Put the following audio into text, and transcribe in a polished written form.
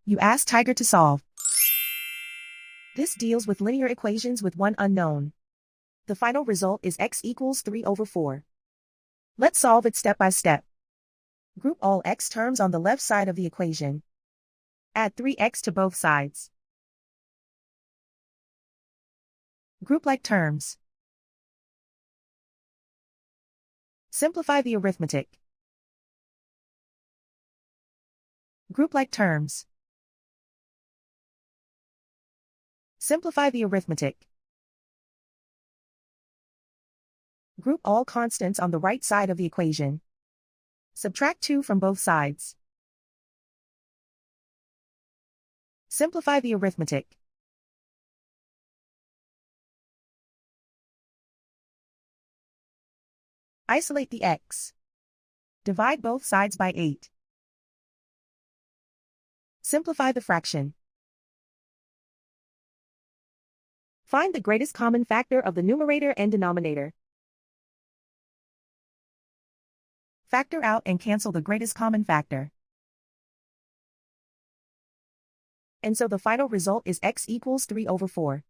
You ask Tiger to solve. This deals with linear equations with one unknown. The final result is x equals 3/4. Let's solve it step by step. Group all x terms on the left side of the equation. Add 3x to both sides. Group like terms. Simplify the arithmetic. Group like terms. Simplify the arithmetic. Group all constants on the right side of the equation. Subtract 2 from both sides. Simplify the arithmetic. Isolate the x. Divide both sides by 8. Simplify the fraction. Find the greatest common factor of the numerator and denominator. Factor out and cancel the greatest common factor. And so the final result is x equals 3/4.